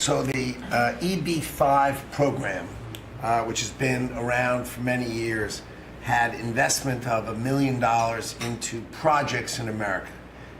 So the EB-5 program, which has been around for many years, had investment of $1 million into projects in America.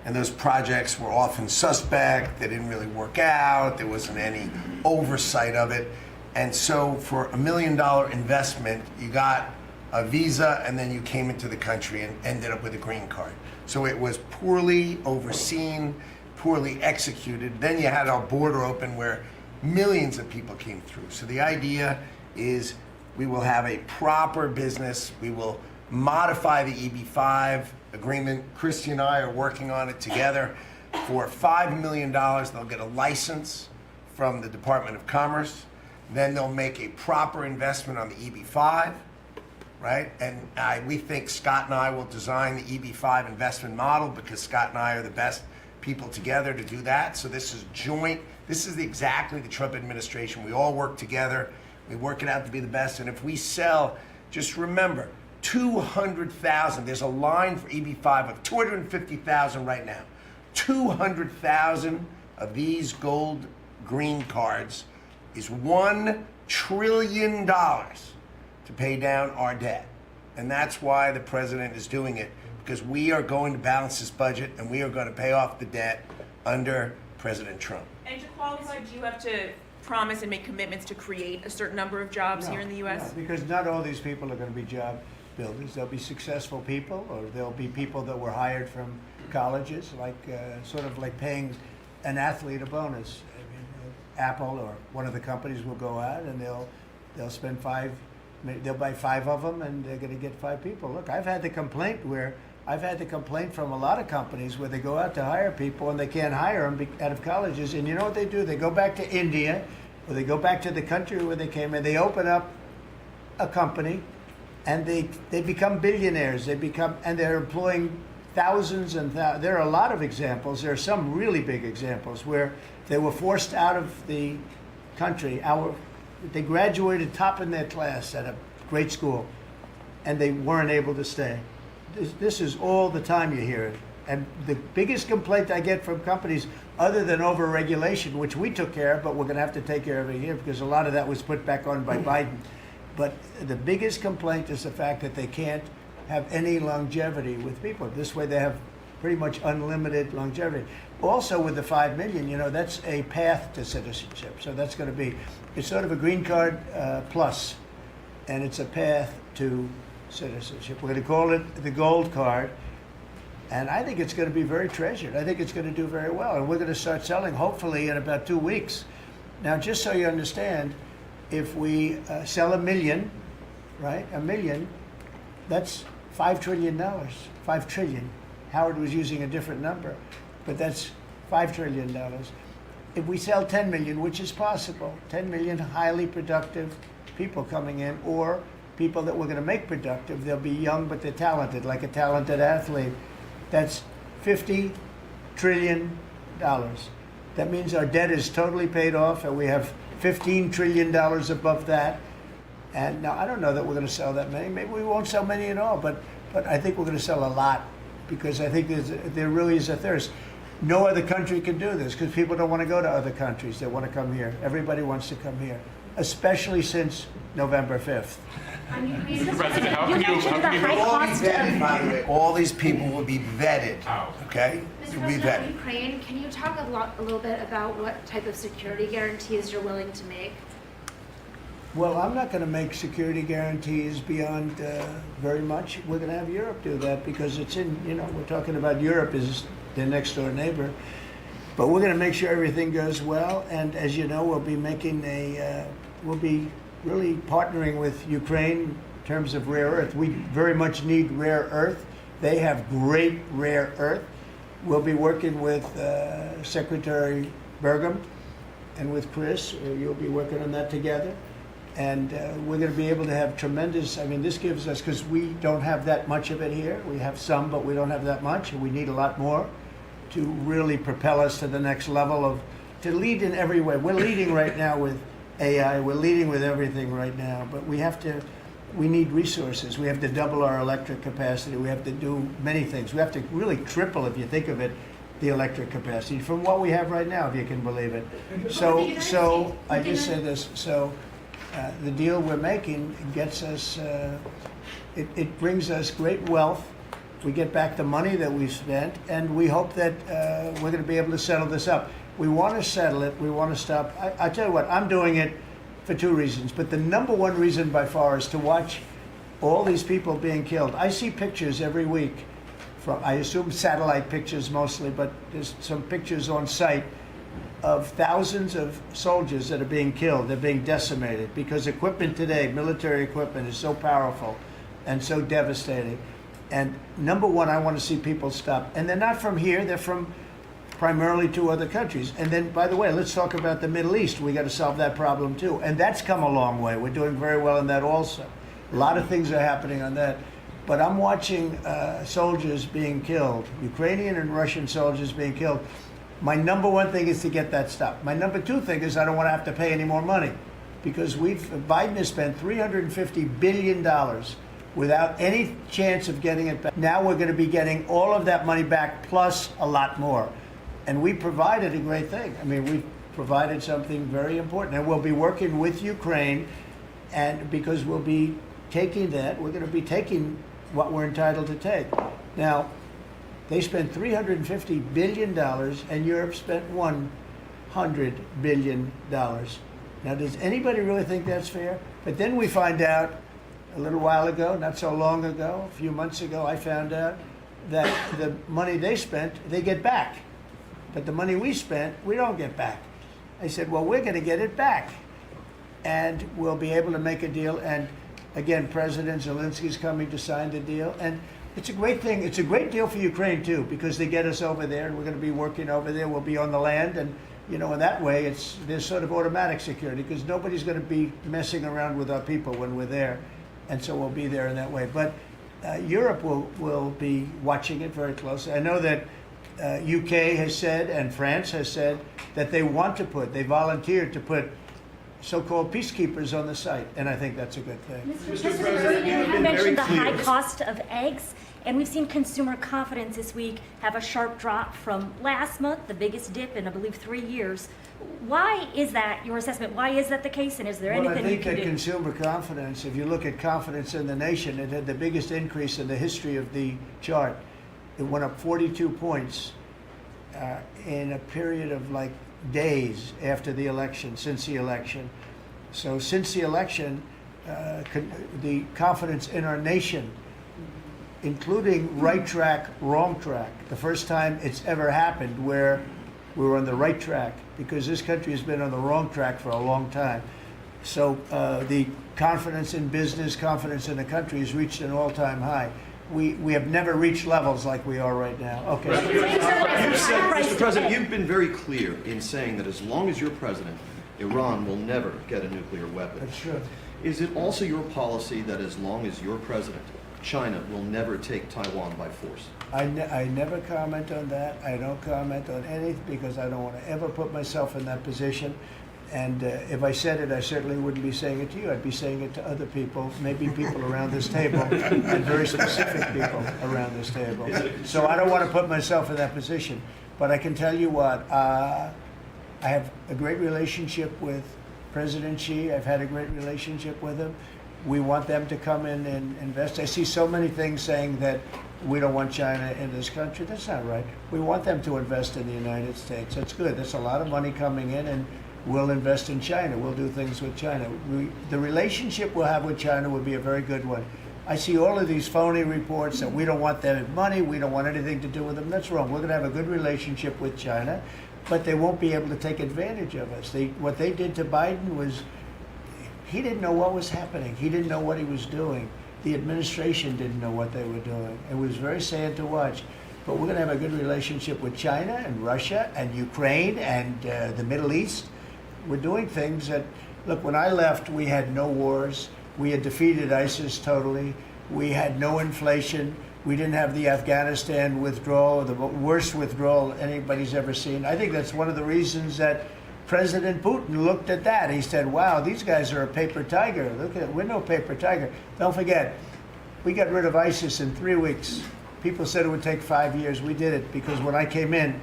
And those projects were often suspect, they didn't really work out, there wasn't any oversight of it. And so for $1 million investment, you got a visa and then you came into the country and ended up with a green card. So it was poorly overseen, poorly executed. Then you had our border open where millions of people came through. So the idea is we will have a proper business. We will modify the EB-5 agreement. Christy and I are working on it together. For $5 million, they'll get a license from the Department of Commerce. Then they'll make a proper investment on the EB-5, right? And we think Scott and I will design the EB-5 investment model because Scott and I are the best people together to do that. So this is joint. This is exactly the Trump administration. We all work together. We work it out to be the best. And if we sell, just remember, 200,000, there's a line for EB-5 of 250,000 right now. 200,000 of these gold green cards is $1 trillion to pay down our debt. And that's why the president is doing it, because we are going to balance this budget and we are going to pay off the debt under President Trump. And to qualify, do you have to promise and make commitments to create a certain number of jobs here in the U.S.? No, because not all these people are going to be job builders. There'll be successful people, or there'll be people that were hired from colleges, like sort of like paying an athlete a bonus. I mean, Apple or one of the companies will go out and they'll spend they'll buy 5 of them and they're going to get 5 people. Look, I've had the complaint from a lot of companies where they go out to hire people and they can't hire them out of colleges. And you know what they do? They go back to India, or they go back to the country where they came, and they open up a company, and they become billionaires. And they're employing thousands and thousands. There are a lot of examples. There are some really big examples where they were forced out of the country. They graduated top in their class at a great school, and they weren't able to stay. This is all the time you hear it. And the biggest complaint I get from companies, other than over-regulation, which we took care of, but we're going to have to take care of it here because a lot of that was put back on by Biden. But the biggest complaint is the fact that they can't have any longevity with people. This way they have pretty much unlimited longevity. Also with the 5 million, you know, that's a path to citizenship. So that's going to be, it's sort of a green card plus, and it's a path to citizenship. We're going to call it the gold card. And I think it's going to be very treasured. I think it's going to do very well. And we're going to start selling, hopefully, in about 2 weeks. Now, just so you understand, if we sell 1 million, right, 1 million, that's $5 trillion. 5 trillion. Howard was using a different number, but that's $5 trillion. If we sell 10 million, which is possible, 10 million highly productive people coming in, or people that we're going to make productive, they'll be young, but they're talented, like a talented athlete. That's $50 trillion. That means our debt is totally paid off, and we have $15 trillion above that. And now I don't know that we're going to sell that many. Maybe we won't sell many at all, but I think we're going to sell a lot, because I think there really is a thirst. No other country can do this because people don't want to go to other countries. They want to come here. Everybody wants to come here, especially since November 5th. Mr. President, how can you All be vetted, by the way. All these people will be vetted. Okay? Mr. Will be President, vetted. on Ukraine, can you talk a little bit about what type of security guarantees you're willing to make? Well, I'm not going to make security guarantees beyond very much. We're going to have Europe do that because it's in, you know, we're talking about Europe is their next door neighbor. But we're going to make sure everything goes well. And as you know, we'll be making we'll be really partnering with Ukraine in terms of rare earth. We very much need rare earth. They have great rare earth. We'll be working with Secretary Burgum and with Chris. You'll be working on that together. And we're going to be able to have tremendous, I mean, this gives us, because we don't have that much of it here. We have some, but we don't have that much, and we need a lot more to really propel us to the next level to lead in every way. We're leading right now with AI. We're leading with everything right now, but we need resources. We have to double our electric capacity. We have to do many things. We have to really triple, if you think of it, the electric capacity from what we have right now, if you can believe it. So I just say this. So the deal we're making gets us. It brings us great wealth. We get back the money that we spent, and we hope that we're going to be able to settle this up. We want to settle it. We want to stop. I tell you what, I'm doing it for two reasons, but the number one reason by far is to watch all these people being killed. I see pictures every week, from, I assume satellite pictures mostly, but there's some pictures on site of thousands of soldiers that are being killed. They're being decimated because equipment today, military equipment, is so powerful and so devastating. And number one, I want to see people stop. And they're not from here, they're from primarily two other countries. And then, by the way, let's talk about the Middle East. We got to solve that problem too. And that's come a long way. We're doing very well in that also. A lot of things are happening on that. But I'm watching soldiers being killed, Ukrainian and Russian soldiers being killed. My number one thing is to get that stopped. My number two thing is I don't want to have to pay any more money, because Biden has spent $350 billion without any chance of getting it back. Now we're going to be getting all of that money back plus a lot more. And we provided a great thing. I mean, we provided something very important. And we'll be working with Ukraine, and because we'll be taking that, we're going to be taking what we're entitled to take. Now, they spent $350 billion, and Europe spent $100 billion. Now, does anybody really think that's fair? But then we find out a little while ago, not so long ago, a few months ago, I found out that the money they spent, they get back. But the money we spent, we don't get back. I said, well, we're going to get it back. And we'll be able to make a deal. And again, President Zelensky's coming to sign the deal. And it's a great thing. It's a great deal for Ukraine, too, because they get us over there, and we're going to be working over there. We'll be on the land. And, you know, in that way, there's sort of automatic security, because nobody's going to be messing around with our people when we're there. And so we'll be there in that way. But Europe will be watching it very closely. I know that UK has said, and France has said, that they volunteered to put so-called peacekeepers on the site, and I think that's a good thing. Mr. President, you mentioned the high cost of eggs, and we've seen consumer confidence this week have a sharp drop from last month, the biggest dip in, I believe, 3 years. Why is that, your assessment? Why is that the case, and is there anything you can do? Well, I think that consumer confidence, if you look at confidence in the nation, it had the biggest increase in the history of the chart. It went up 42 points in a period of like days after the election, since the election. So since the election, the confidence in our nation, including right track, wrong track, the first time it's ever happened where we were on the right track, because this country has been on the wrong track for a long time. So the confidence in business, confidence in the country has reached an all-time high. We have never reached levels like we are right now. Okay. You've said, Mr. President, you've been very clear in saying that as long as you're president, Iran will never get a nuclear weapon. That's true. Is it also your policy that as long as you're president, China will never take Taiwan by force? I never comment on that. I don't comment on anything because I don't want to ever put myself in that position. And if I said it, I certainly wouldn't be saying it to you. I'd be saying it to other people, maybe people around this table, and very specific people around this table. So I don't want to put myself in that position. But I can tell you what, I have a great relationship with President Xi. I've had a great relationship with him. We want them to come in and invest. I see so many things saying that we don't want China in this country. That's not right. We want them to invest in the United States. That's good. That's a lot of money coming in, and we'll invest in China. We'll do things with China. The relationship we'll have with China will be a very good one. I see all of these phony reports that we don't want their money, we don't want anything to do with them. That's wrong. We're going to have a good relationship with China, but they won't be able to take advantage of us. What they did to Biden was, he didn't know what was happening. He didn't know what he was doing. The administration didn't know what they were doing. It was very sad to watch. But we're going to have a good relationship with China and Russia and Ukraine and the Middle East. We're doing things that, look, when I left, we had no wars. We had defeated ISIS totally. We had no inflation. We didn't have the Afghanistan withdrawal, the worst withdrawal anybody's ever seen. I think that's one of the reasons that President Putin looked at that. He said, wow, these guys are a paper tiger. Look at it. We're no paper tiger. Don't forget, we got rid of ISIS in 3 weeks. People said it would take 5 years. We did it because when I came in,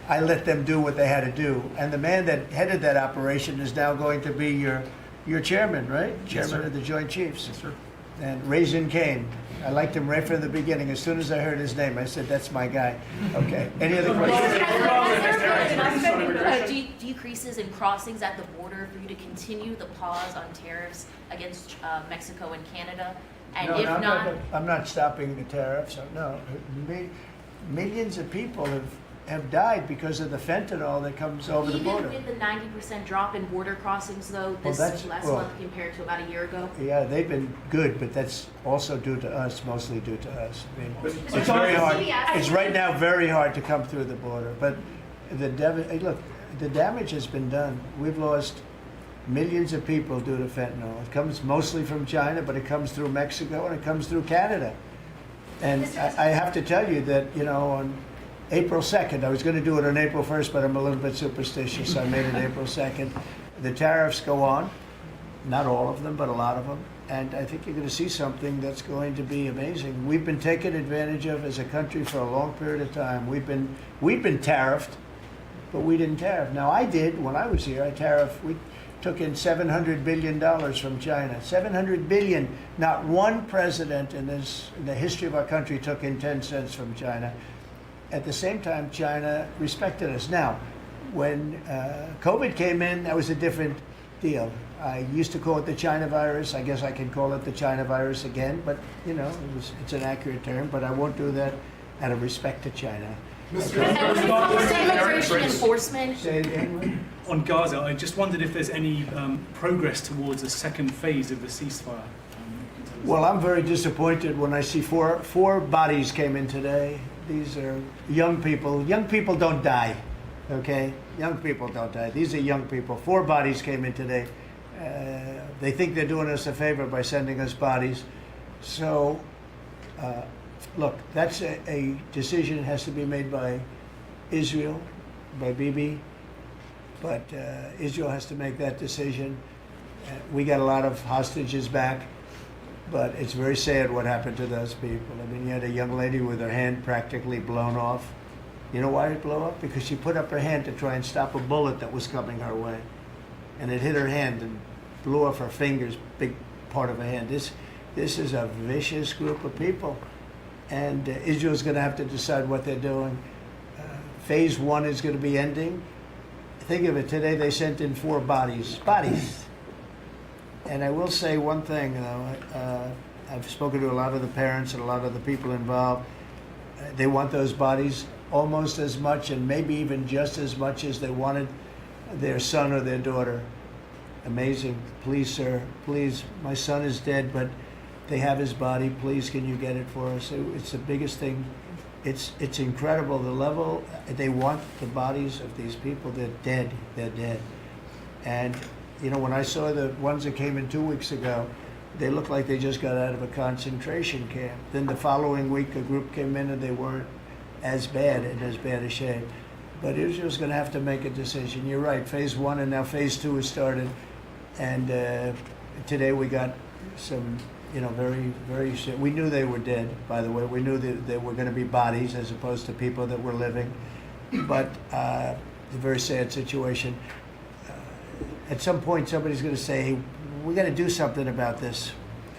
I let them do what they had to do. And the man that headed that operation is now going to be your chairman, right? Chairman of the Joint Chiefs. Yes, sir. And Raisin Kane. I liked him right from the beginning. As soon as I heard his name, I said, that's my guy. Okay. Any other questions? Decreases in crossings at the border for you to continue the pause on tariffs against Mexico and Canada? And No, if no, not, I'm not stopping the tariffs. No, millions of people have died because of the fentanyl that comes over the border. even with the 90% drop in border crossings, though, this that's- last well- month compared to about a year ago? Yeah, they've been good, but that's also due to us, mostly due to us. I mean, But it's it's very also- hard. It's right now very hard to come through the border. But look, the damage has been done. We've lost millions of people due to fentanyl. It comes mostly from China, but it comes through Mexico and it comes through Canada. And I have to tell you that, on April 2nd, I was going to do it on April 1st, but I'm a little bit superstitious, so I made it April 2nd. The tariffs go on, not all of them, but a lot of them. And I think you're going to see something that's going to be amazing. We've been taken advantage of as a country for a long period of time. We've been tariffed, but we didn't tariff. Now, I did, when I was here, we took in $700 billion from China. $700 billion. Not one president in the history of our country took in 10 cents from China. At the same time, China respected us. Now, when COVID came in, that was a different deal. I used to call it the China virus. I guess I can call it the China virus again, but it's an accurate term. But I won't do that out of respect to China. And when it comes to immigration enforcement, Say it again. On Gaza, I just wondered if there's any progress towards a second phase of the ceasefire. Well, I'm very disappointed when I see four bodies came in today. These are young people. Young people don't die, okay? Young people don't die. These are young people. 4 bodies came in today. They think they're doing us a favor by sending us bodies. So, look, that's a decision that has to be made by Israel, by Bibi. But Israel has to make that decision. We got a lot of hostages back. But it's very sad what happened to those people. I mean, you had a young lady with her hand practically blown off. You know why it blew up? Because she put up her hand to try and stop a bullet that was coming her way. And it hit her hand and blew off her fingers, big part of her hand. This is a vicious group of people. And Israel's going to have to decide what they're doing. Phase 1 is going to be ending. Think of it, today they sent in 4 bodies. And I will say one thing, I've spoken to a lot of the parents and a lot of the people involved. They want those bodies almost as much and maybe even just as much as they wanted their son or their daughter. Amazing. Please, sir, please. My son is dead, but they have his body. Please, can you get it for us? It's the biggest thing. It's incredible, the level. They want the bodies of these people. They're dead. They're dead. And when I saw the ones that came in 2 weeks ago, they looked like they just got out of a concentration camp. Then the following week, a group came in and they weren't as bad and as bad a shape. But Israel's going to have to make a decision. You're right, phase 1 and now phase 2 has started. And today we got some, very, very, we knew they were dead, by the way. We knew that they were going to be bodies as opposed to people that were living. But a very sad situation. At some point, somebody's going to say, hey, we got to do something about this.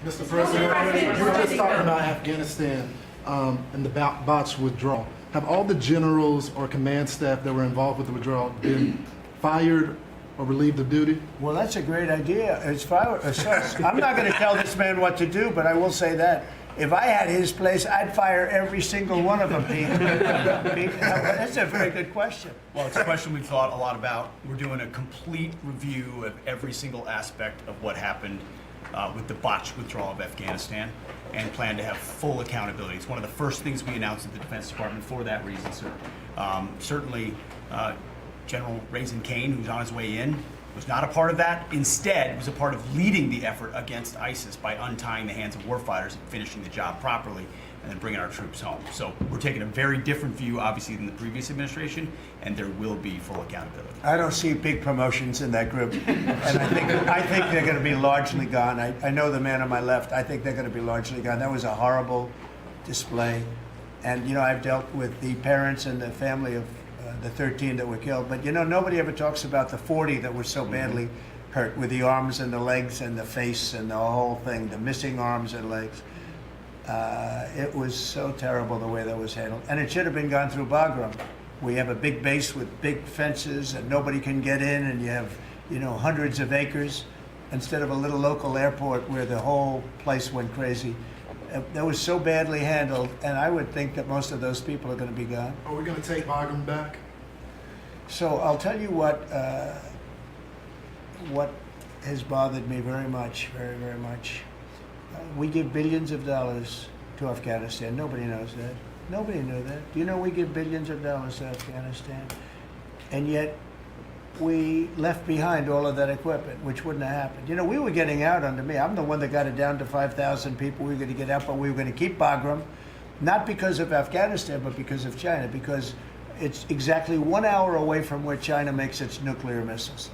Mr. President, you were just talking about Afghanistan and the botched withdrawal. Have all the generals or command staff that were involved with the withdrawal been fired or relieved of duty? Well, that's a great idea. I'm not going to tell this man what to do, but I will say that. If I had his place, I'd fire every single one of them, Pete. That's a very good question. Well, it's a question we've thought a lot about. We're doing a complete review of every single aspect of what happened with the botched withdrawal of Afghanistan and plan to have full accountability. It's one of the first things we announced at the Defense Department for that reason, sir. Certainly, General Raisin Kane, who's on his way in, was not a part of that. Instead, was a part of leading the effort against ISIS by untying the hands of warfighters and finishing the job properly and then bringing our troops home. So we're taking a very different view, obviously, than the previous administration, and there will be full accountability. I don't see big promotions in that group, and I think they're going to be largely gone. I know the man on my left. I think they're going to be largely gone. That was a horrible display, and I've dealt with the parents and the family of the 13 that were killed. But nobody ever talks about the 40 that were so badly hurt with the arms and the legs and the face and the whole thing, the missing arms and legs. It was so terrible the way that was handled. And it should have been gone through Bagram. We have a big base with big fences and nobody can get in, and you have, hundreds of acres instead of a little local airport where the whole place went crazy. That was so badly handled, and I would think that most of those people are going to be gone. Are we going to take Bagram back? So I'll tell you what has bothered me very much, very, very much. We give billions of dollars to Afghanistan. Nobody knows that. Nobody knew that. Do you know we give billions of dollars to Afghanistan? And yet we left behind all of that equipment, which wouldn't have happened. We were getting out under me. I'm the one that got it down to 5,000 people. We were going to get out, but we were going to keep Bagram, not because of Afghanistan, but because of China, because it's exactly 1 hour away from where China makes its nuclear missiles.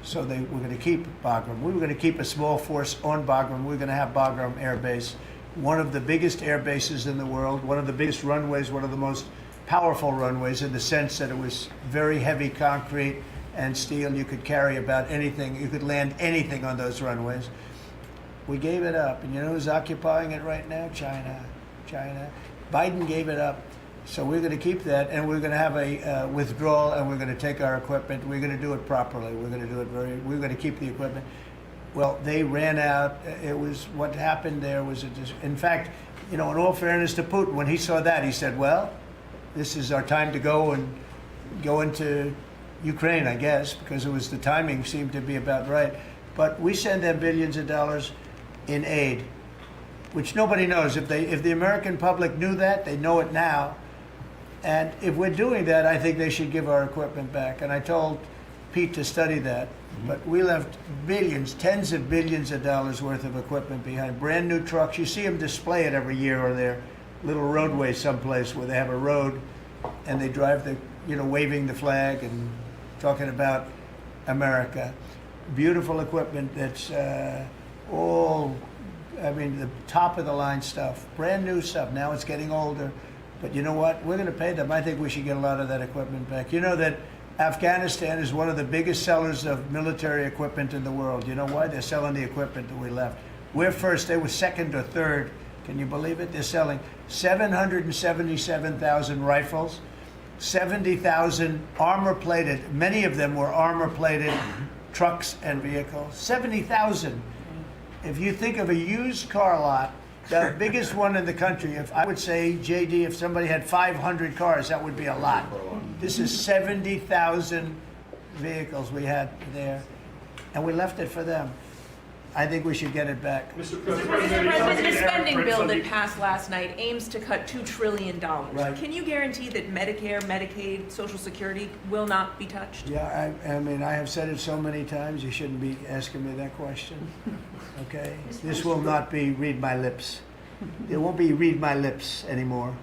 So they were going to keep Bagram. We were going to keep a small force on Bagram. We were going to have Bagram Air Base, one of the biggest air bases in the world, one of the biggest runways, one of the most powerful runways in the sense that it was very heavy concrete and steel. You could carry about anything. You could land anything on those runways. We gave it up. And you know who's occupying it right now? China. Biden gave it up. So we're going to keep that, and we're going to have a withdrawal, and we're going to take our equipment. We're going to do it properly. We're going to do it we're going to keep the equipment. Well, they ran out. It was, what happened there was, in fact, in all fairness to Putin, when he saw that, he said, well, this is our time to go into Ukraine, I guess, because the timing seemed to be about right. But we send them billions of dollars in aid, which nobody knows. If the American public knew that, they know it now. And if we're doing that, I think they should give our equipment back. And I told Pete to study that. But we left billions, tens of billions of dollars worth of equipment behind. Brand new trucks. You see them display it every year on their little roadway someplace where they have a road and they drive waving the flag and talking about America. Beautiful equipment that's the top of the line stuff. Brand new stuff. Now it's getting older. But you know what? We're going to pay them. I think we should get a lot of that equipment back. You know that Afghanistan is one of the biggest sellers of military equipment in the world. You know why? They're selling the equipment that we left. We're first. They were second or third. Can you believe it? They're selling 777,000 rifles, 70,000 armor-plated. Many of them were armor-plated trucks and vehicles. 70,000. If you think of a used car lot, the biggest one in the country, if I would say, JD, if somebody had 500 cars, that would be a lot. This is 70,000 vehicles we had there, and we left it for them. I think we should get it back. Mr. President, the spending bill that passed last night aims to cut $2 trillion. Right. Can you guarantee that Medicare, Medicaid, Social Security will not be touched? Yeah, I have said it so many times, you shouldn't be asking me that question. Okay? This will not be read my lips. It won't be read my lips anymore.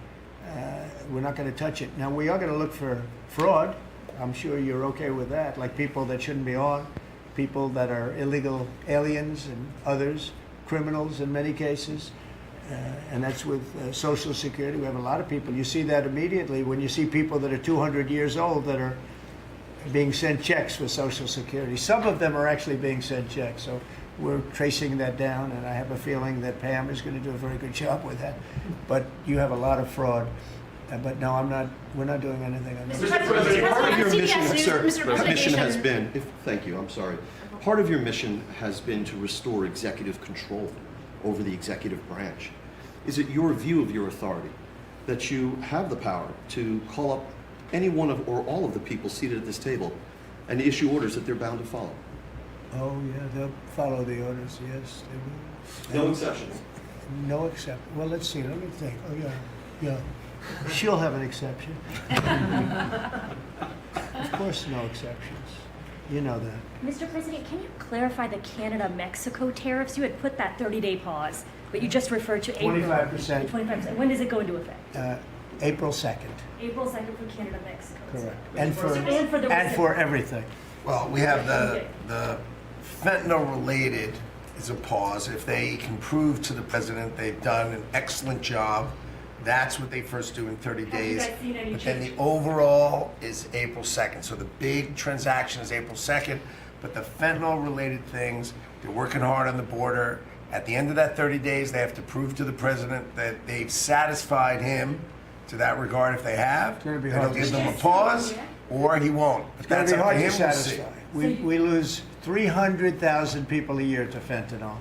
We're not going to touch it. Now, we are going to look for fraud. I'm sure you're okay with that, like people that shouldn't be on, people that are illegal aliens and others, criminals in many cases. And that's with Social Security. We have a lot of people. You see that immediately when you see people that are 200 years old that are being sent checks for Social Security. Some of them are actually being sent checks. So we're tracing that down, and I have a feeling that Pam is going to do a very good job with that. But you have a lot but no, I'm not. We're not doing anything on this. Mr. President, Part of your mission, CBS sir, News, Mr. mission has President. been, thank you, I'm sorry. Part of your mission has been to restore executive control over the executive branch. Is it your view of your authority that you have the power to call up any one of or all of the people seated at this table and issue orders that they're bound to follow? Oh, yeah, they'll follow the orders, yes, they will. No exceptions. No exception. Well, let's see, let me think. Oh, yeah. She'll have an exception. Of course, no exceptions. You know that. Mr. President, can you clarify the Canada-Mexico tariffs? You had put that 30-day pause, but you just referred to April. 25%. 25%. When does it go into effect? April 2nd. April 2nd for Canada-Mexico. Correct. And And for everything. Well, we have the fentanyl-related is a pause. If they can prove to the president they've done an excellent job That's what they first do in 30 Have you days. guys seen any But then the change? overall is April 2nd. So the big transaction is April 2nd, but the fentanyl-related things, they're working hard on the border. At the end of that 30 days, they have to prove to the president that they've satisfied him to that regard. If they have, gonna be then hard he'll to give them a pause, or he won't. But It's going that's to be up to hard to him. We'll see. satisfy. We lose 300,000 people a year to fentanyl.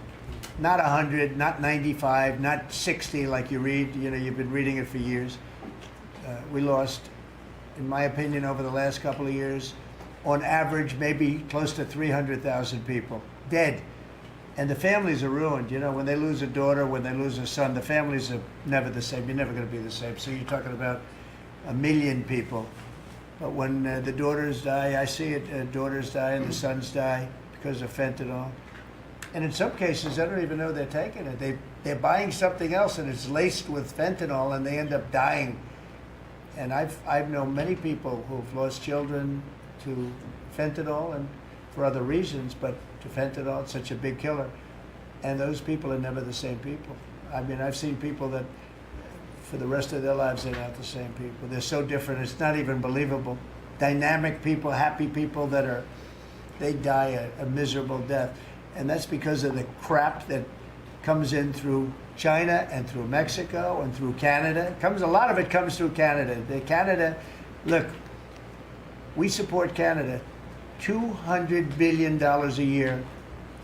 Not 100, not 95, not 60 like you read. You know, you've been reading it for years. We lost, in my opinion, over the last couple of years, on average, maybe close to 300,000 people dead. And the families are ruined. You know, when they lose a daughter, when they lose a son, the families are never the same. You're never going to be the same. So you're talking about 1 million people. But when the daughters die, I see it, daughters die and the sons die because of fentanyl. And in some cases, I don't even know they're taking it. They're buying something else and it's laced with fentanyl and they end up dying. And I've known many people who've lost children to fentanyl and for other reasons, but to fentanyl, it's such a big killer. And those people are never the same people. I mean, I've seen people that for the rest of their lives, they're not the same people. They're so different, it's not even believable. Dynamic people, happy people they die a miserable death. And that's because of the crap that comes in through China and through Mexico and through Canada. A lot of it comes through Canada. Look, we support Canada. $200 billion a year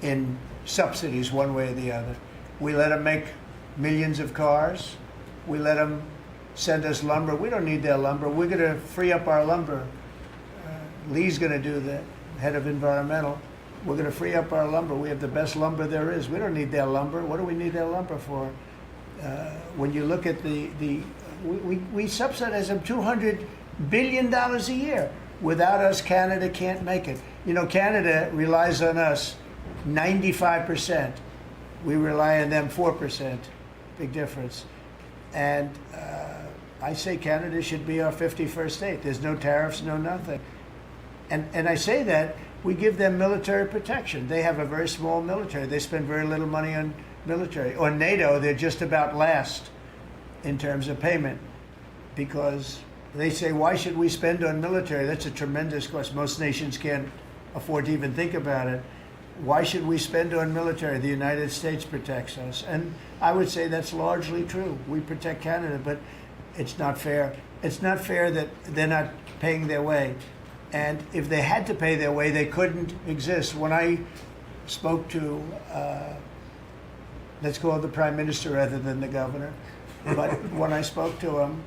in subsidies one way or the other. We let them make millions of cars. We let them send us lumber. We don't need their lumber. We're going to free up our lumber. Lee's going to do that, head of environmental. We're going to free up our lumber. We have the best lumber there is. We don't need their lumber. What do we need their lumber for? When you look at we subsidize them $200 billion a year. Without us, Canada can't make it. You know, Canada relies on us 95%. We rely on them 4%. Big difference. And I say Canada should be our 51st state. There's no tariffs, no nothing. And I say that we give them military protection. They have a very small military. They spend very little money on military. On NATO, they're just about last in terms of payment because they say, why should we spend on military? That's a tremendous cost. Most nations can't afford to even think about it. Why should we spend on military? The United States protects us. And I would say that's largely true. We protect Canada, but it's not fair. It's not fair that they're not paying their way. And if they had to pay their way, they couldn't exist. When I spoke to, let's call it the Prime Minister rather than the governor, but when I spoke to him,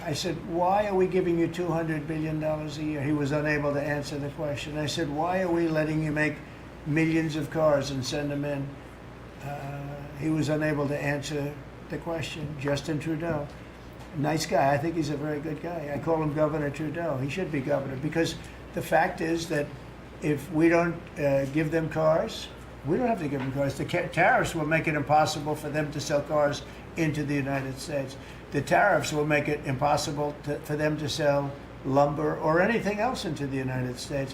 I said, why are we giving you $200 billion a year? He was unable to answer the question. I said, why are we letting you make millions of cars and send them in? He was unable to answer the question. Justin Trudeau, nice guy. I think he's a very good guy. I call him Governor Trudeau. He should be governor because the fact is that if we don't give them cars, we don't have to give them cars. The tariffs will make it impossible for them to sell cars into the United States. The tariffs will make it impossible for them to sell lumber or anything else into the United States.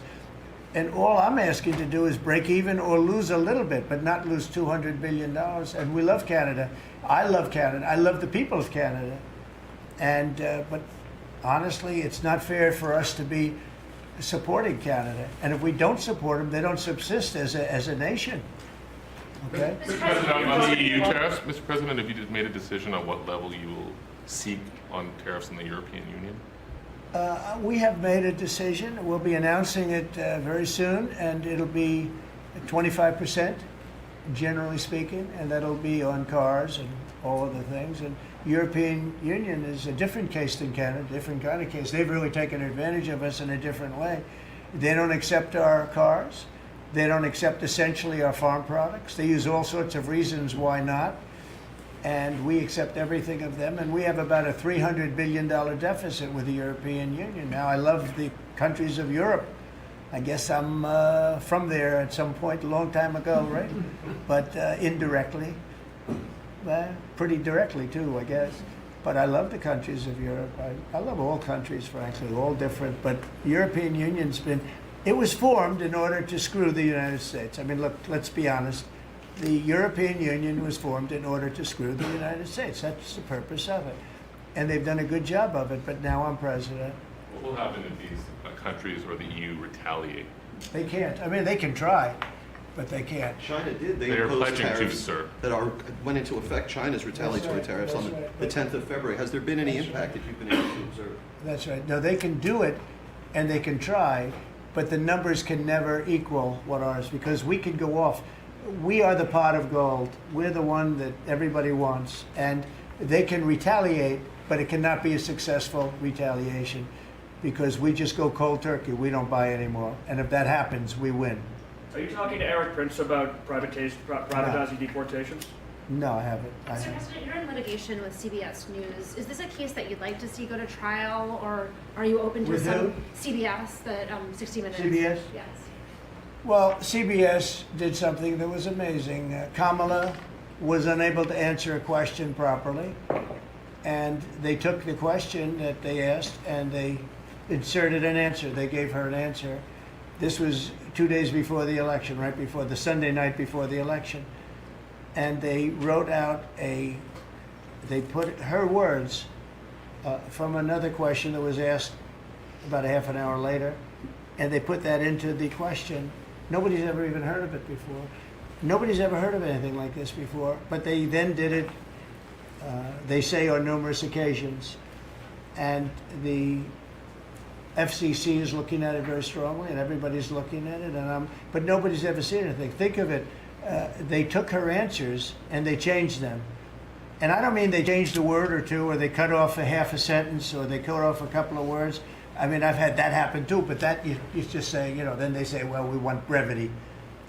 And all I'm asking to do is break even or lose a little bit, but not lose $200 billion. And we love Canada. I love Canada. I love the people of Canada. And but honestly, it's not fair for us to be supporting Canada. And if we don't support them, they don't subsist as a nation. Okay? Mr. President, on the EU tariffs, Mr. President, have you just made a decision on what level you will seek on tariffs in the European Union? We have made a decision. We'll be announcing it very soon, and it'll be 25%, generally speaking, and that'll be on cars and all other things. And European Union is a different case than Canada, different kind of case. They've really taken advantage of us in a different way. They don't accept our cars. They don't accept essentially our farm products. They use all sorts of reasons why not. And we accept everything of them. And we have about a $300 billion deficit with the European Union. Now, I love the countries of Europe. I guess I'm from there at some point a long time ago, right? But indirectly, pretty directly too, I guess. But I love the countries of Europe. I love all countries, frankly, all different. But the European Union's it was formed in order to screw the United States. I mean, look, let's be honest. The European Union was formed in order to screw the United States. That's the purpose of it. and they've done a good job of it, but now I'm president. What will happen if these countries or the EU retaliate? They can't. I mean, they can try, but they can't. China did. They They're imposed pledging to, tariffs sir. that went into effect. China's retaliatory right, tariffs on that's right. the 10th of February. Has there been any That's impact that you've been able to observe? That's right. No, they can do it, and they can try, but the numbers can never equal what ours, because we can go off. We are the pot of gold. We're the one that everybody wants, and they can retaliate, but it cannot be a successful retaliation, because we just go cold turkey. We don't buy anymore, and if that happens, we win. Are you talking to Eric Prince about privatizing deportations? No, I haven't. I Mr. haven't. President, you're in litigation with CBS News. Is this a case that you'd like to see go to trial, or are you open to With some who? CBS, that 60 Minutes? CBS? Yes. Well, CBS did something that was amazing. Kamala was unable to answer a question properly, and they took the question that they asked and they inserted an answer. They gave her an answer. This was 2 days before the election, right before the Sunday night before the election. And they wrote out they put her words from another question that was asked about a half an hour later, and they put that into the question. Nobody's ever even heard of it before. Nobody's ever heard of anything like this before, but they then did it, they say, on numerous occasions. And the FCC is looking at it very strongly, and everybody's looking at it, but nobody's ever seen anything. Think of it, they took her answers and they changed them. And I don't mean they changed a word or two, or they cut off a half a sentence, or they cut off a couple of words. I mean, I've had that happen too, but that you just say, then they say, well, we want brevity,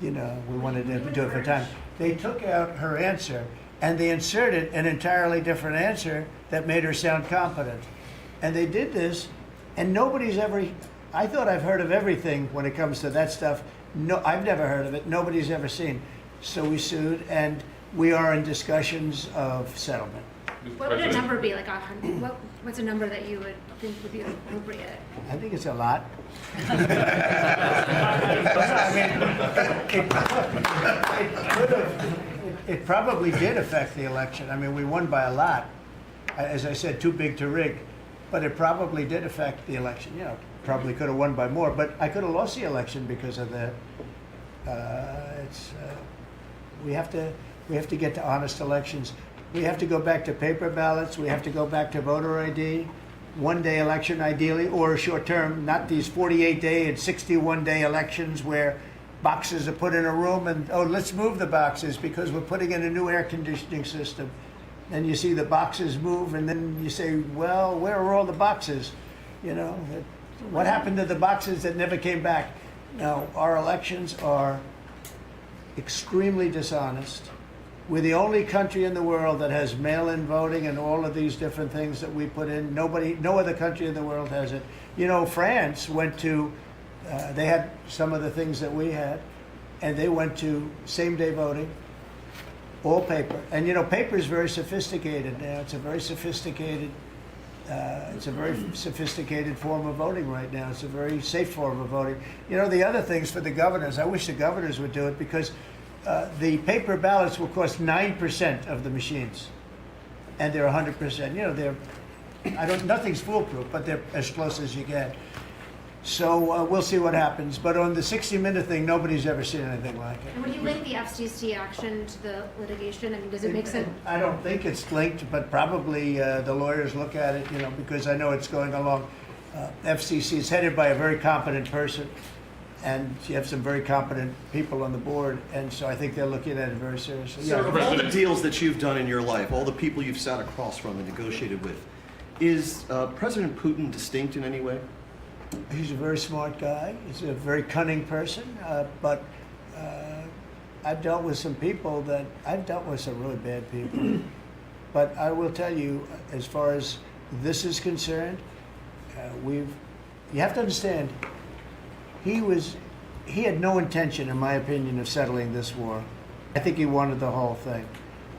we wanted to do it for time. They took out her answer and they inserted an entirely different answer that made her sound competent. And they did this, and nobody's ever, I thought I've heard of everything when it comes to that stuff. No, I've never heard of it. Nobody's ever seen. So we sued, and we are in discussions of settlement. Mr. What would a President, number be? Like what's a number that you would think would be appropriate? I think it's a lot. I mean, it probably did affect the election. I mean, we won by a lot. As I said, too big to rig. But it probably did affect the election. Probably could have won by more, but I could have lost the election because of that. We have to get to honest elections. We have to go back to paper ballots. We have to go back to voter ID. One-day election, ideally, or short term, not these 48-day and 61-day elections where boxes are put in a room and, let's move the boxes because we're putting in a new air conditioning system. Then you see the boxes move, and then you say, well, where are all the boxes? What happened to the boxes that never came back? Now, our elections are extremely dishonest. We're the only country in the world that has mail-in voting and all of these different things that we put in. No other country in the world has it. France went to, they had some of the things that we had, and they went to same-day voting, all paper. And paper is very sophisticated now. It's a very sophisticated form of voting right now. It's a very safe form of voting. The other things for the governors, I wish the governors would do it, because the paper ballots will cost 9% of the machines, and they're 100%. Nothing's foolproof, but they're as close as you get. So we'll see what happens. But on the 60-minute thing, nobody's ever seen anything like it. And would you link the FCC action to the litigation? I mean, does it make sense? I don't think it's linked, but probably the lawyers look at it, because I know it's going along. FCC is headed by a very competent person, and you have some very competent people on the board, and so I think they're looking at it very seriously. Sir, of all the deals that you've done in your life, all the people you've sat across from and negotiated with, is President Putin distinct in any way? He's a very smart guy. He's a very cunning person, but I've dealt with some people I've dealt with some really bad people. But I will tell you, as far as this is concerned, you have to understand, he had no intention, in my opinion, of settling this war. I think he wanted the whole thing.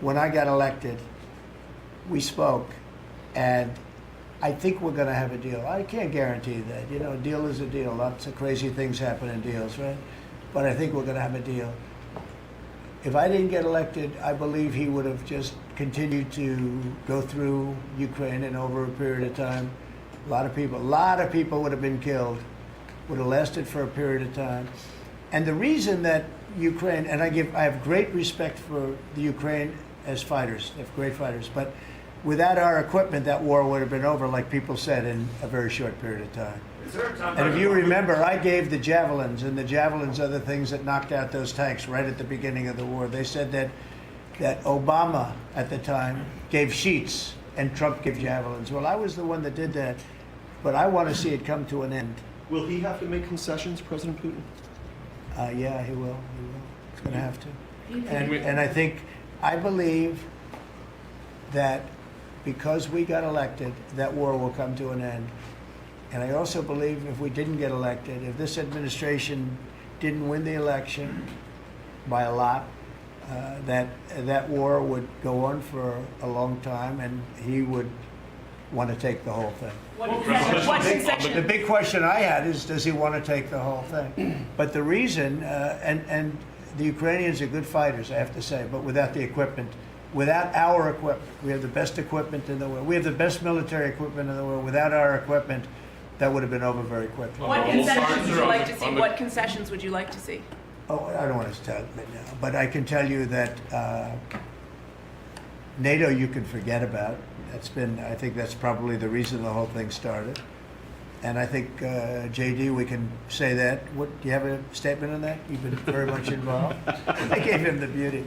When I got elected, we spoke, and I think we're going to have a deal. I can't guarantee that. A deal is a deal. Lots of crazy things happen in deals, right? But I think we're going to have a deal. if I didn't get elected, I believe he would have just continued to go through Ukraine, and over a period of time, a lot of people would have been killed, would have lasted for a period of time. And the reason that Ukraine, and I have great respect for the Ukraine as fighters, they have great fighters, but without our equipment, that war would have been over, like people said, in a very short period of time. And if you remember, I gave the javelins, and the javelins are the things that knocked out those tanks right at the beginning of the war. They said that Obama at the time gave sheets and Trump gave javelins. Well, I was the one that did that, but I want to see it come to an end. Will he have to make concessions, President Putin? Yeah, he will. He's going to have to. we- And I believe that because we got elected, that war will come to an end. And I also believe if we didn't get elected, if this administration didn't win the election by a lot, that war would go on for a long time, and he would want to take the whole thing. What The concession? big question I had is, does he want to take the whole thing? But the reason, and the Ukrainians are good fighters, I have to say, but without the equipment, without our equipment, we have the best equipment in the world. We have the best military equipment in the world. Without our equipment, that would have been over very quickly. What concessions would you like to see? On the- What concessions would you like to see? Oh, I don't want to tell it now, but I can tell you that NATO you can forget about. I think that's probably the reason the whole thing started. And I think, JD, we can say that. Do you have a statement on that? You've been very much involved. I gave him the beauty.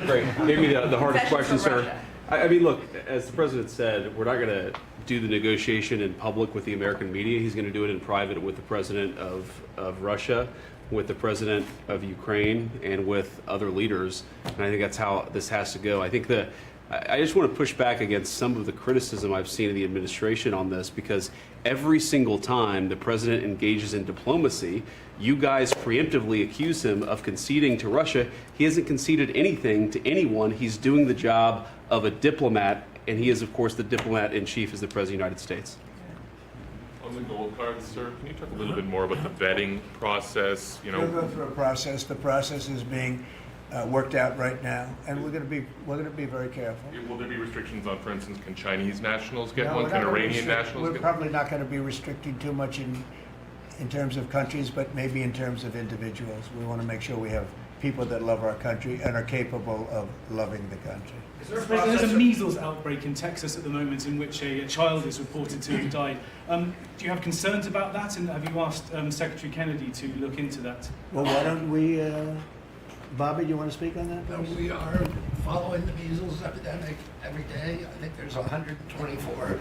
Great. Maybe the hardest Concessions question, from sir. Russia. I mean, look, as the president said, we're not going to do the negotiation in public with the American media. He's going to do it in private with the president of Russia, with the president of Ukraine, and with other leaders. And I think that's how this has to go. I think I just want to push back against some of the criticism I've seen of the administration on this, because every single time the president engages in diplomacy, you guys preemptively accuse him of conceding to Russia. He hasn't conceded anything to anyone. He's doing the job of a diplomat, and he is, of course, the diplomat in chief as the President of the United States. On the gold cards, sir, can you talk a little bit more about the vetting process? We'll go through a process. The process is being worked out right now, and we're going to be very careful. Will there be restrictions on, for instance, can Chinese nationals get No, one? we're Can not gonna Iranian restrict- nationals We're get probably not going to be restricting too much in terms of countries, but maybe in terms of individuals. We want to make sure we have people that love our country and are capable of loving the country. There's a measles outbreak in Texas at the moment in which a child is reported to have died. Do you have concerns about that, and have you asked Secretary Kennedy to look into that? Well, why don't we, Bobby, do you want to speak on that? We are following the measles epidemic every day. I think there's 124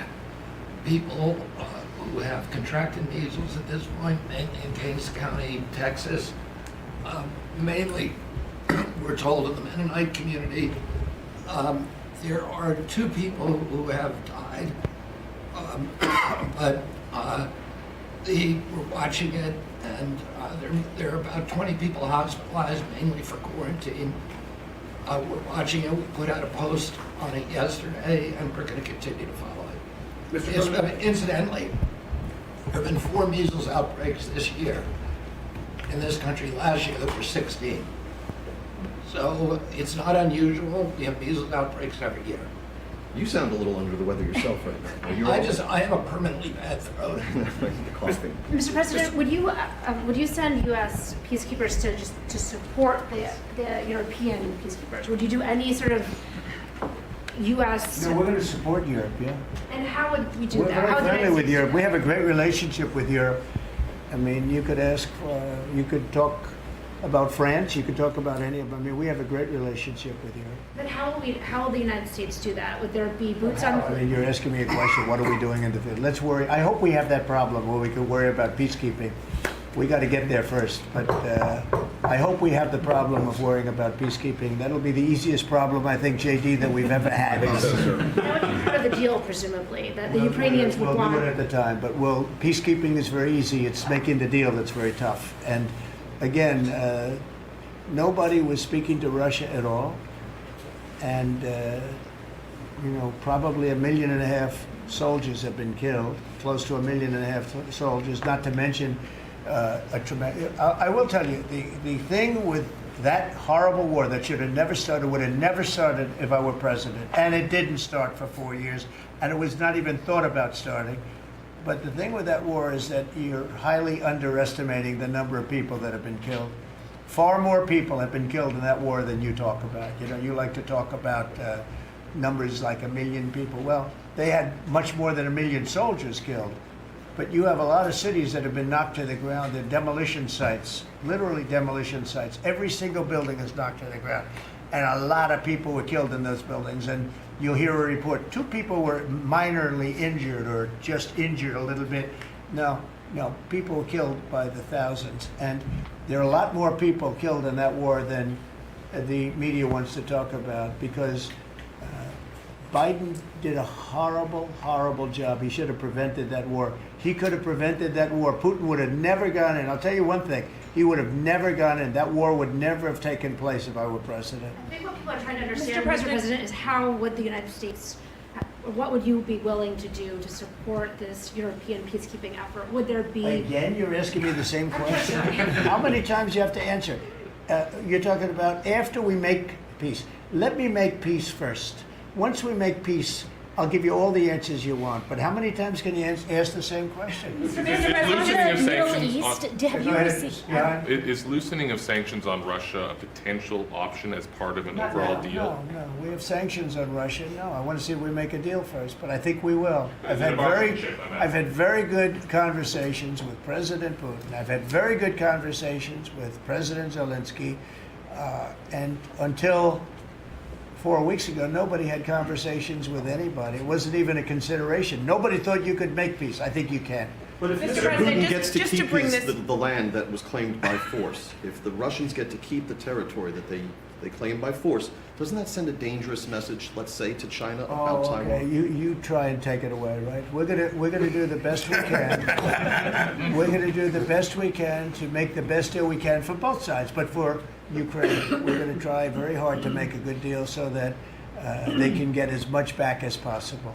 people who have contracted measles at this point, mainly in Kings County, Texas. Mainly, we're told in the Mennonite community. There are 2 people who have died, but we're watching it, and there are about 20 people hospitalized, mainly for quarantine. We're watching it. We put out a post on it yesterday, and we're going to continue to follow it. Incidentally, there have been 4 measles outbreaks this year. In this country last year, there were 16. So it's not unusual. We have measles outbreaks every year. You sound a little under the weather yourself right now. Are you all right? I have a permanently bad throat. The coughing. Mr. President, would you send U.S. peacekeepers to support the European peacekeepers? Would you do any sort of U.S. No, we're going to support Europe, yeah. And how would we do We're that? very How would the friendly United with States Europe. do We that? have a great relationship with Europe. I mean, you could talk about France, you could talk about any of them. I mean, we have a great relationship with Europe. Then how will the United States do that? Would there be boots on? I mean, you're asking me a question, what are we doing in the field? Let's worry, I hope we have that problem where we could worry about peacekeeping. We got to get there first, but I hope we have the problem of worrying about peacekeeping. That'll be the easiest problem, I think, JD, that we've ever had. That would be part of the deal, presumably, that the Ukrainians would We'll want. do it at the time, but peacekeeping is very easy. It's making the deal that's very tough. And again, nobody was speaking to Russia at all. And, probably 1.5 million soldiers have been killed, close to 1.5 million soldiers, not to mention I will tell you, the thing with that horrible war that should have never started would have never started if I were president. And it didn't start for 4 years, and it was not even thought about starting. But the thing with that war is that you're highly underestimating the number of people that have been killed. Far more people have been killed in that war than you talk about. You know, you like to talk about numbers like 1 million people. Well, they had much more than 1 million soldiers killed. But you have a lot of cities that have been knocked to the ground. They're demolition sites, literally demolition sites. Every single building is knocked to the ground. And a lot of people were killed in those buildings. And you'll hear a report, 2 people were minorly injured or just injured a little bit. No, people were killed by the thousands. And there are a lot more people killed in that war than the media wants to talk about, because Biden did a horrible, horrible job. He should have prevented that war. He could have prevented that war. Putin would have never gone in. I'll tell you one thing. He would have never gone in. That war would never have taken place if I were president. I think what people are trying to understand, Mr. President, is how would the United States, what would you be willing to do to support this European peacekeeping effort? Would there be... Again, you're asking me the same question? How many times do you have to answer? You're talking about after we make peace. Let me make peace first. Once we make peace, I'll give you all the answers you want. But how many times can you ask the same question? Is loosening of sanctions Have you received? is loosening of sanctions on Russia a potential option as part of an overall deal? No. We have sanctions on Russia. No, I want to see if we make a deal first, but I think we will. I've had very good conversations with President Putin. I've had very good conversations with President Zelensky, and until 4 weeks ago, nobody had conversations with anybody. It wasn't even a consideration. Nobody thought you could make peace. I think you can. But if Mr. President, Putin gets to just to keep bring the land that was claimed by force, if the Russians get to keep the territory that they claim by force, doesn't that send a dangerous message, let's say, to China about Taiwan? Okay. You try and take it away, right? We're gonna do the best we can. We're gonna do the best we can to make the best deal we can for both sides. But for Ukraine, we're gonna try very hard to make a good deal so that they can get as much back as possible.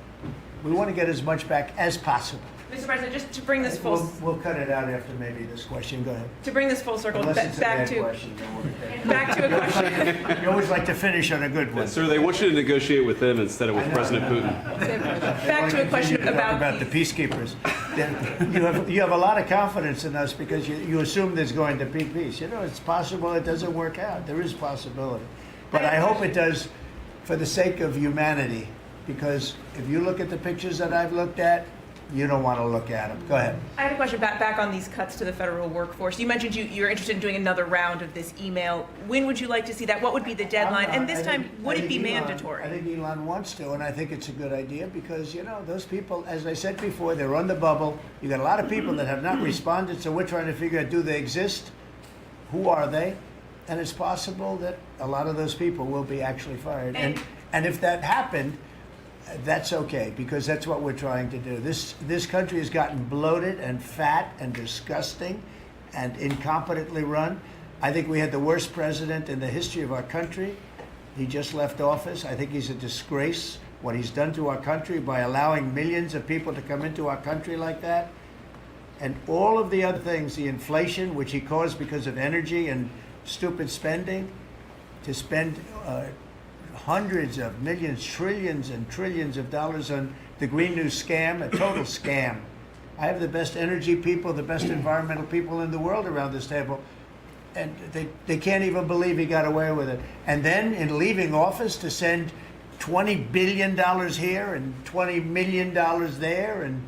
We want to get as much back as possible. Mr. President, just to bring this full, We'll cut it out after maybe this question. Go ahead. to bring this full circle, Unless it's a back bad to, question. Then we'll take it. back to a question. You always like to finish on a good one. Sir, they want you to negotiate with them instead of with President Putin. Back to a question Talk about about the peacekeepers. You have a lot of confidence in us because you assume there's going to be peace. You know, it's possible it doesn't work out. There is possibility. But I hope it does for the sake of humanity, because if you look at the pictures that I've looked at, you don't want to look at them. Go ahead. I had a question back on these cuts to the federal workforce. You mentioned you're interested in doing another round of this email. When would you like to see that? What would be the deadline? And this time, would it be mandatory? I think Elon wants to, and I think it's a good idea because, you know, those people, as I said before, they're on the bubble. You got a lot of people that have not responded, so we're trying to figure out, do they exist? Who are they? And it's possible that a lot of those people will be actually fired. And if that happened, that's okay, because that's what we're trying to do. This country has gotten bloated and fat and disgusting and incompetently run. I think we had the worst president in the history of our country. He just left office. I think he's a disgrace, what he's done to our country by allowing millions of people to come into our country like that. And all of the other things, the inflation, which he caused because of energy and stupid spending, to spend hundreds of millions, trillions and trillions of dollars on the Green New scam, a total scam. I have the best energy people, the best environmental people in the world around this table, and they can't even believe he got away with it. And then in leaving office to send $20 billion here and $20 million there and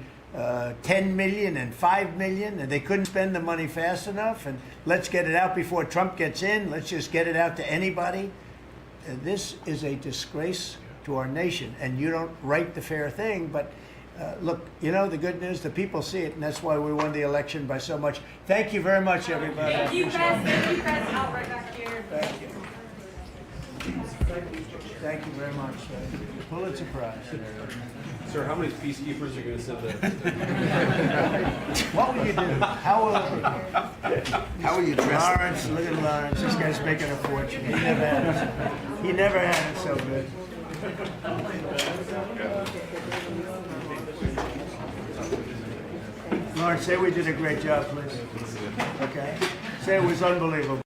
10 million and 5 million, and they couldn't spend the money fast enough, and let's get it out before Trump gets in, let's just get it out to anybody. This is a disgrace to our nation, and you don't write the fair thing, but look, you know, the good news, the people see it, and that's why we won the election by so much. Thank you very much, everybody. Thank you, Chris. Thank you, Chris. Out right back here. Thank you. Thank you very much. Pulitzer Prize. Sir, how many peacekeepers are you going to send What will you do? How will you dress? Lawrence, look at Lawrence. This guy's making a fortune. He never had it so good. Lawrence, say we did a great job, please. Okay? Say it was unbelievable.